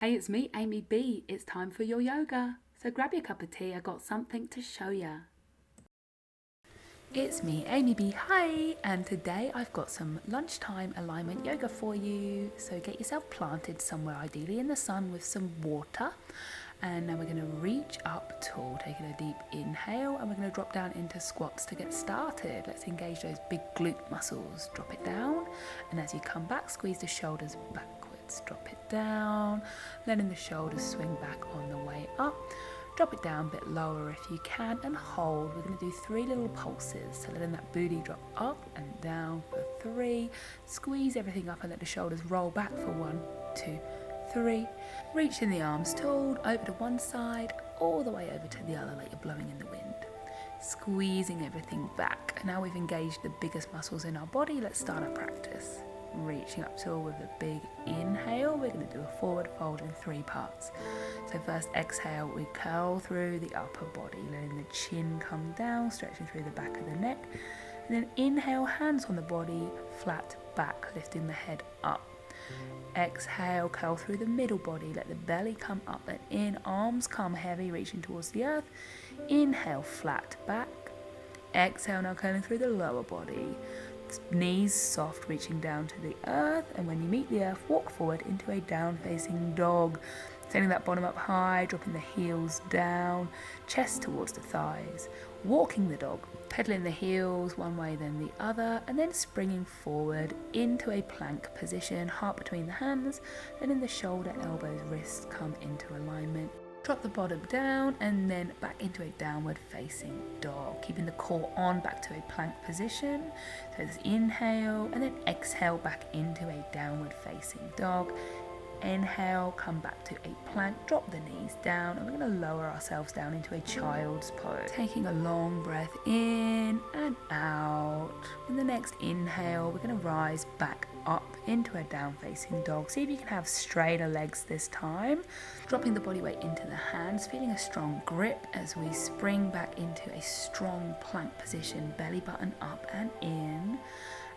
Hey, it's me, Amy B. It's time for your yoga. So grab your cup of tea, I got something to show ya. It's me, Amy B. Hi! And today I've got some lunchtime alignment yoga for you. So get yourself planted somewhere, ideally in the sun with some water. And now we're going to reach up tall, taking a deep inhale, and we're going to drop down into squats to get started. Let's engage those big glute muscles. Drop it down, and as you come back, squeeze the shoulders backwards. Drop it down, letting the shoulders swing back on the way up. Drop it down a bit lower if you can, and hold. We're going to do 3 little pulses, so letting that booty drop up and down for 3. Squeeze everything up and let the shoulders roll back for 1, 2, 3. Reaching the arms tall, over to one side, all the way over to the other like you're blowing in the wind. Squeezing everything back. And now we've engaged the biggest muscles in our body. Let's start our practice. Reaching up tall with a big inhale. We're going to do a forward fold in 3 parts. So first exhale, we curl through the upper body, letting the chin come down, stretching through the back of the neck. And then inhale, hands on the body, flat back, lifting the head up. Exhale, curl through the middle body, let the belly come up and in, arms come heavy, reaching towards the earth. Inhale, flat back. Exhale, now curling through the lower body. Knees soft, reaching down to the earth, and when you meet the earth, walk forward into a down facing dog, sending that bottom up high, dropping the heels down, chest towards the thighs, walking the dog, pedaling the heels one way then the other, and then springing forward into a plank position, heart between the hands, letting the shoulder, elbows, wrists come into alignment. Drop the bottom down and then back into a downward facing dog, keeping the core on back to a plank position. So it's inhale and then exhale back into a downward facing dog. Inhale, come back to a plank, drop the knees down, and we're going to lower ourselves down into a child's pose. Taking a long breath in and out. In the next inhale, we're going to rise back up into a down facing dog. See if you can have straighter legs this time. Dropping the body weight into the hands, feeling a strong grip as we spring back into a strong plank position, belly button up and in,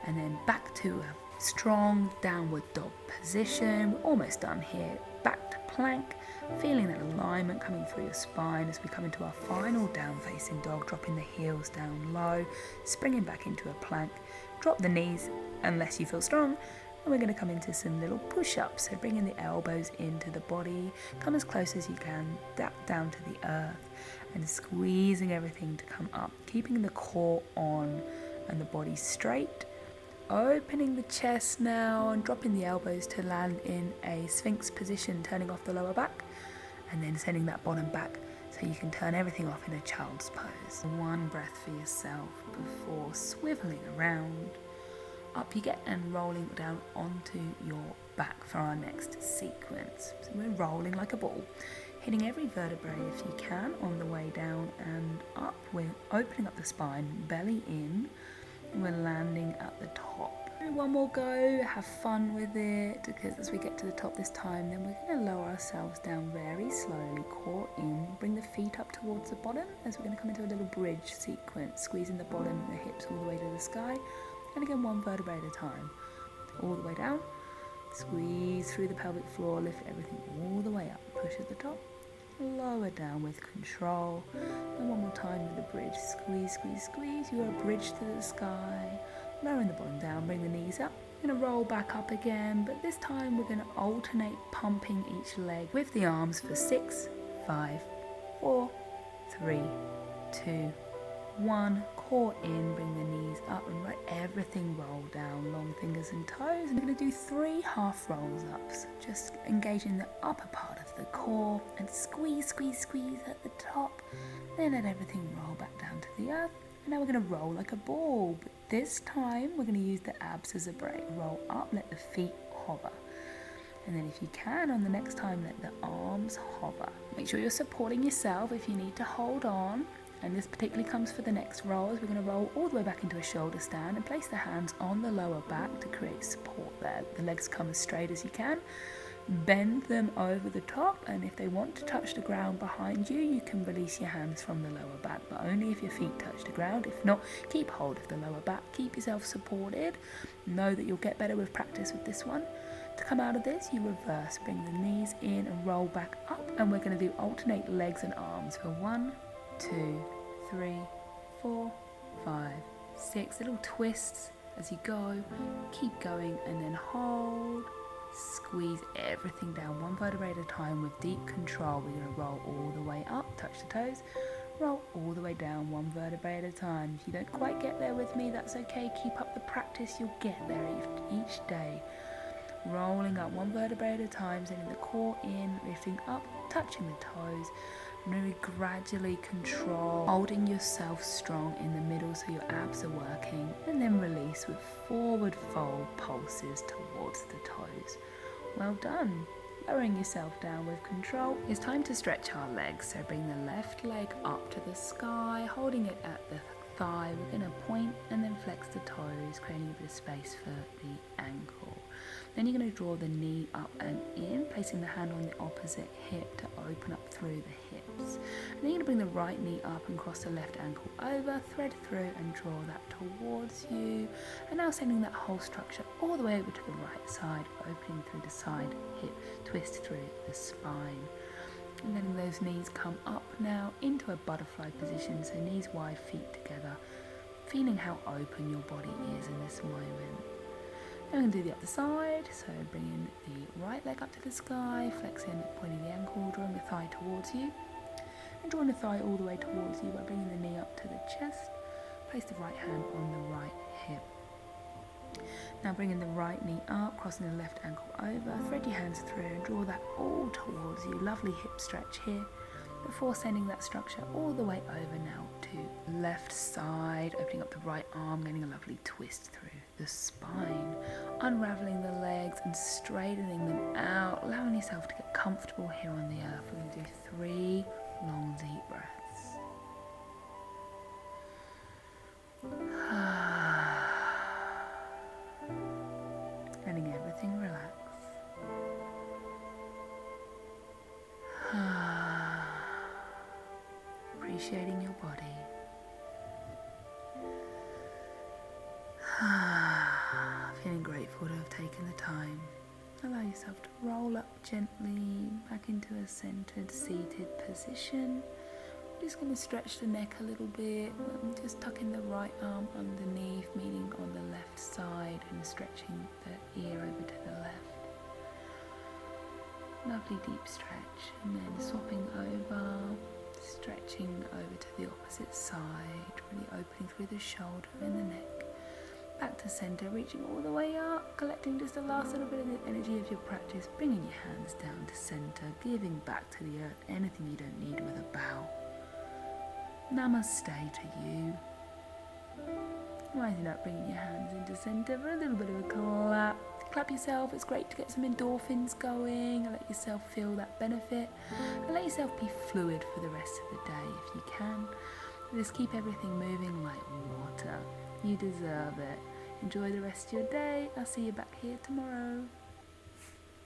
and then back to a strong downward dog position. We're almost done here. Back to plank, feeling that alignment coming through your spine as we come into our final down facing dog, dropping the heels down low, springing back into a plank. Drop the knees unless you feel strong, and we're going to come into some little push-ups. So bringing the elbows into the body, come as close as you can down to the earth, and squeezing everything to come up, keeping the core on and the body straight. Opening the chest now and dropping the elbows to land in a sphinx position, turning off the lower back, and then sending that bottom back so you can turn everything off in a child's pose. 1 breath for yourself before swiveling around. Up you get and rolling down onto your back for our next sequence. So we're rolling like a ball, hitting every vertebrae if you can on the way down and up. We're opening up the spine, belly in. We're landing at the top. 1 more go, have fun with it, because as we get to the top this time, then we're going to lower ourselves down very slowly, core in, bring the feet up towards the bottom as we're going to come into a little bridge sequence, squeezing the bottom, the hips all the way to the sky, and again 1 vertebrae at a time, all the way down, squeeze through the pelvic floor, lift everything all the way up, push at the top, lower down with control, and 1 more time with the bridge, squeeze, squeeze, squeeze, you are a bridge to the sky, lowering the bottom down, bring the knees up, we're going to roll back up again, but this time we're going to alternate pumping each leg with the arms for 6, 5, 4, 3, 2, 1, core in, bring the knees up and let everything roll down, long fingers and toes. And we're going to do 3 half rolls ups, just engaging the upper part of the core and squeeze, squeeze, squeeze at the top, then let everything roll back down to the earth. And now we're going to roll like a ball, but this time we're going to use the abs as a brake. Roll up, let the feet hover. And then if you can, on the next time, let the arms hover. Make sure you're supporting yourself if you need to hold on. And this particularly comes for the next roll, as we're going to roll all the way back into a shoulder stand and place the hands on the lower back to create support there. The legs come as straight as you can. Bend them over the top, and if they want to touch the ground behind you, you can release your hands from the lower back, but only if your feet touch the ground. If not, keep hold of the lower back, keep yourself supported. Know that you'll get better with practice with this one. To come out of this, you reverse, bring the knees in and roll back up, and we're going to do alternate legs and arms for 1, 2, 3, 4, 5, 6 little twists as you go. Keep going and then hold. Squeeze everything down, one vertebrae at a time with deep control. We're going to roll all the way up, touch the toes, roll all the way down, one vertebrae at a time. If you don't quite get there with me, that's okay. Keep up the practice, you'll get there each day. Rolling up one vertebrae at a time, sending the core in, lifting up, touching the toes. Really gradually control, holding yourself strong in the middle so your abs are working, and then release with forward fold pulses towards the toes. Well done. Lowering yourself down with control. It's time to stretch our legs, so bring the left leg up to the sky, holding it at the thigh. We're going to point and then flex the toes, creating a bit of space for the ankle. Then you're going to draw the knee up and in, placing the hand on the opposite hip to open up through the hips. And then you're going to bring the right knee up and cross the left ankle over, thread through and draw that towards you. And now sending that whole structure all the way over to the right side, opening through the side hip, twist through the spine. And letting those knees come up now into a butterfly position, so knees wide, feet together, feeling how open your body is in this moment. I'm going to do the other side, so bringing the right leg up to the sky, flexing, pointing the ankle, drawing the thigh towards you, and drawing the thigh all the way towards you by bringing the knee up to the chest. Place the right hand on the right hip. Now bringing the right knee up, crossing the left ankle over, thread your hands through and draw that all towards you. Lovely hip stretch here, before sending that structure all the way over now to left side, opening up the right arm, getting a lovely twist through the spine, unraveling the legs and straightening them out, allowing yourself to get comfortable here on the earth. We're going to do 3 long deep breaths. Letting everything relax. Appreciating your body. Feeling grateful to have taken the time. Allow yourself to roll up gently back into a centered seated position. I'm just going to stretch the neck a little bit. I'm just tucking the right arm underneath, meaning on the left side, and stretching the ear over to the left. Lovely deep stretch, and then swapping over, stretching over to the opposite side, really opening through the shoulder and the neck. Back to center, reaching all the way up, collecting just the last little bit of the energy of your practice, bringing your hands down to center, giving back to the earth anything you don't need with a bow. Namaste to you. Rising up, bringing your hands into center for a little bit of a clap. Clap yourself. It's great to get some endorphins going. Let yourself feel that benefit. And let yourself be fluid for the rest of the day if you can. Just keep everything moving like water. You deserve it. Enjoy the rest of your day. I'll see you back here tomorrow.